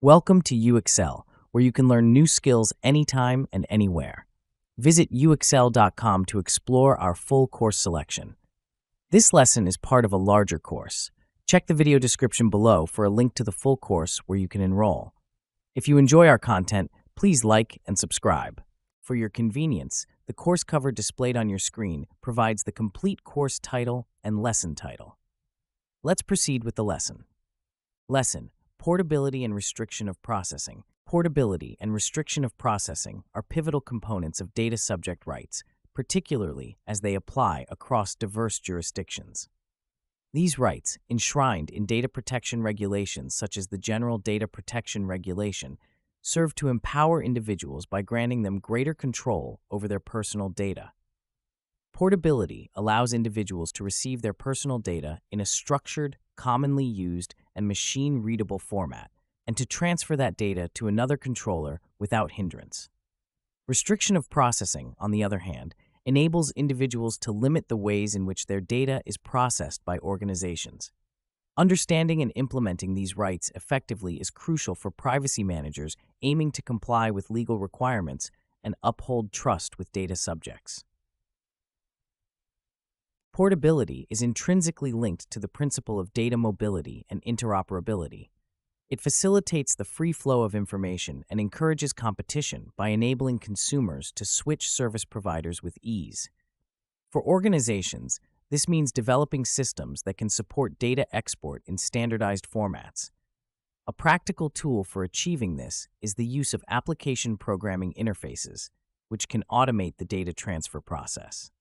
Welcome to UXL, where you can learn new skills anytime and anywhere. Visit uxl.com to explore our full course selection. This lesson is part of a larger course. Check the video description below for a link to the full course where you can enroll. If you enjoy our content, please like and subscribe. For your convenience, the course cover displayed on your screen provides the complete course title and lesson title. Let's proceed with the lesson. Lesson: Portability and Restriction of Processing. Portability and restriction of processing are pivotal components of data subject rights, particularly as they apply across diverse jurisdictions. These rights, enshrined in data protection regulations such as the General Data Protection Regulation, serve to empower individuals by granting them greater control over their personal data. Portability allows individuals to receive their personal data in a structured, commonly used, and machine-readable format, and to transfer that data to another controller without hindrance. Restriction of processing, on the other hand, enables individuals to limit the ways in which their data is processed by organizations. Understanding and implementing these rights effectively is crucial for privacy managers aiming to comply with legal requirements and uphold trust with data subjects. Portability is intrinsically linked to the principle of data mobility and interoperability. It facilitates the free flow of information and encourages competition by enabling consumers to switch service providers with ease. For organizations, this means developing systems that can support data export in standardized formats. A practical tool for achieving this is the use of application programming interfaces, which can automate the data transfer process.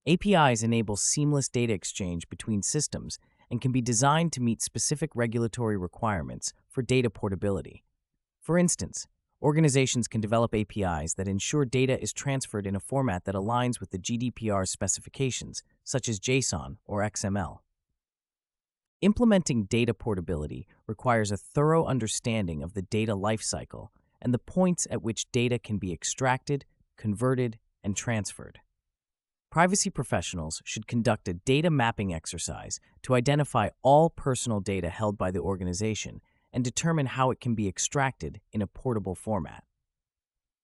APIs enable seamless data exchange between systems and can be designed to meet specific regulatory requirements for data portability. For instance, organizations can develop APIs that ensure data is transferred in a format that aligns with the GDPR specifications, such as JSON or XML. Implementing data portability requires a thorough understanding of the data lifecycle and the points at which data can be extracted, converted, and transferred. Privacy professionals should conduct a data mapping exercise to identify all personal data held by the organization and determine how it can be extracted in a portable format.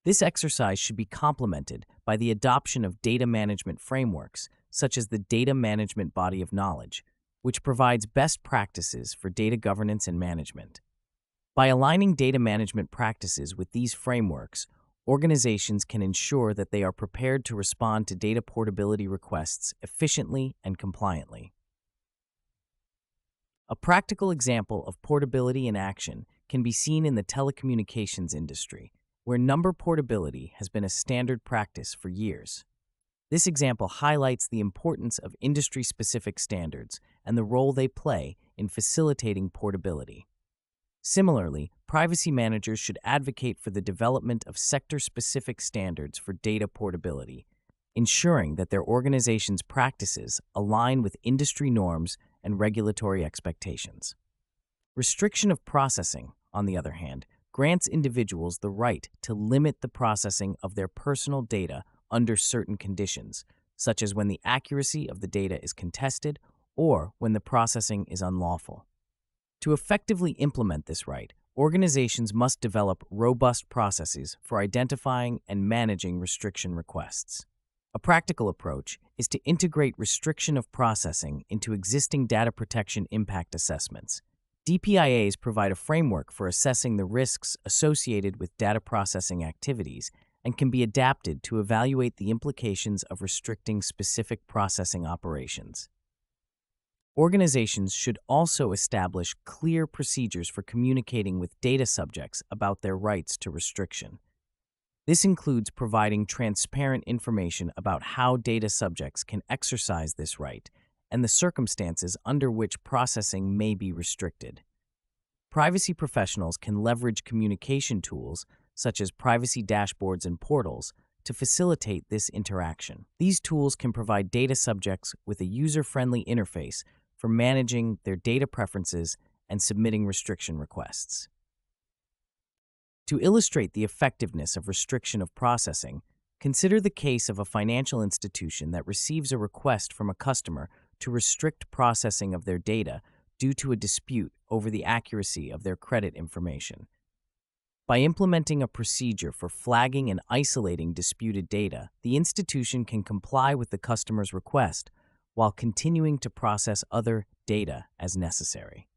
This exercise should be complemented by the adoption of data management frameworks, such as the Data Management Body of Knowledge, which provides best practices for data governance and management. By aligning data management practices with these frameworks, organizations can ensure that they are prepared to respond to data portability requests efficiently and compliantly. A practical example of portability in action can be seen in the telecommunications industry, where number portability has been a standard practice for years. This example highlights the importance of industry-specific standards and the role they play in facilitating portability. Similarly, privacy managers should advocate for the development of sector-specific standards for data portability, ensuring that their organization's practices align with industry norms and regulatory expectations. Restriction of processing, on the other hand, grants individuals the right to limit the processing of their personal data under certain conditions, such as when the accuracy of the data is contested or when the processing is unlawful. To effectively implement this right, organizations must develop robust processes for identifying and managing restriction requests. A practical approach is to integrate restriction of processing into existing data protection impact assessments. DPIAs provide a framework for assessing the risks associated with data processing activities and can be adapted to evaluate the implications of restricting specific processing operations. Organizations should also establish clear procedures for communicating with data subjects about their rights to restriction. This includes providing transparent information about how data subjects can exercise this right and the circumstances under which processing may be restricted. Privacy professionals can leverage communication tools such as privacy dashboards and portals to facilitate this interaction. These tools can provide data subjects with a user-friendly interface for managing their data preferences and submitting restriction requests. To illustrate the effectiveness of restriction of processing, consider the case of a financial institution that receives a request from a customer to restrict processing of their data due to a dispute over the accuracy of their credit information. By implementing a procedure for flagging and isolating disputed data, the institution can comply with the customer's request while continuing to process other data as necessary.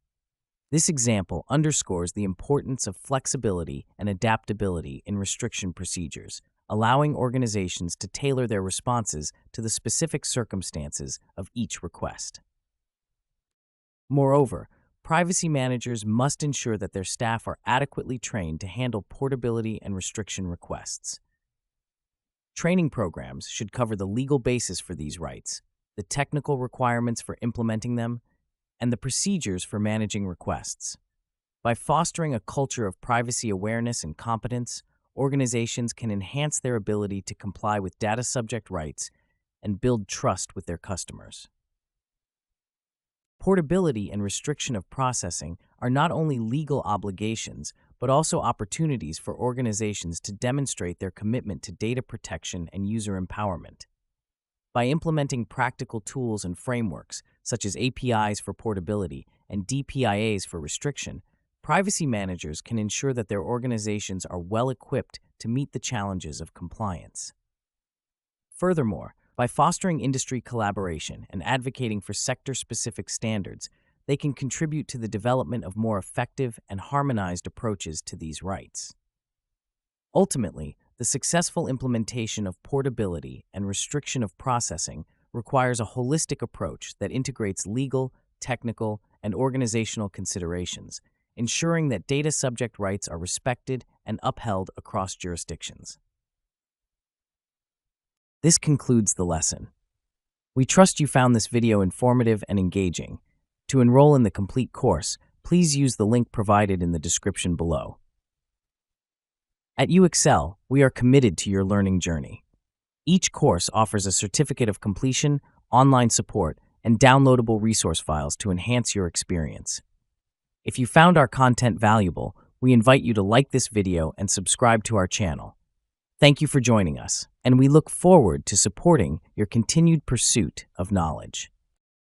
This example underscores the importance of flexibility and adaptability in restriction procedures, allowing organizations to tailor their responses to the specific circumstances of each request. Moreover, privacy managers must ensure that their staff are adequately trained to handle portability and restriction requests. Training programs should cover the legal basis for these rights, the technical requirements for implementing them, and the procedures for managing requests. By fostering a culture of privacy awareness and competence, organizations can enhance their ability to comply with data subject rights and build trust with their customers. Portability and restriction of processing are not only legal obligations, but also opportunities for organizations to demonstrate their commitment to data protection and user empowerment. By implementing practical tools and frameworks, such as APIs for portability and DPIAs for restriction, privacy managers can ensure that their organizations are well equipped to meet the challenges of compliance. Furthermore, by fostering industry collaboration and advocating for sector-specific standards, they can contribute to the development of more effective and harmonized approaches to these rights. Ultimately, the successful implementation of portability and restriction of processing requires a holistic approach that integrates legal, technical, and organizational considerations, ensuring that data subject rights are respected and upheld across jurisdictions. This concludes the lesson. We trust you found this video informative and engaging. To enroll in the complete course, please use the link provided in the description below. At UXL, we are committed to your learning journey. Each course offers a certificate of completion, online support, and downloadable resource files to enhance your experience. If you found our content valuable, we invite you to like this video and subscribe to our channel. Thank you for joining us, and we look forward to supporting your continued pursuit of knowledge.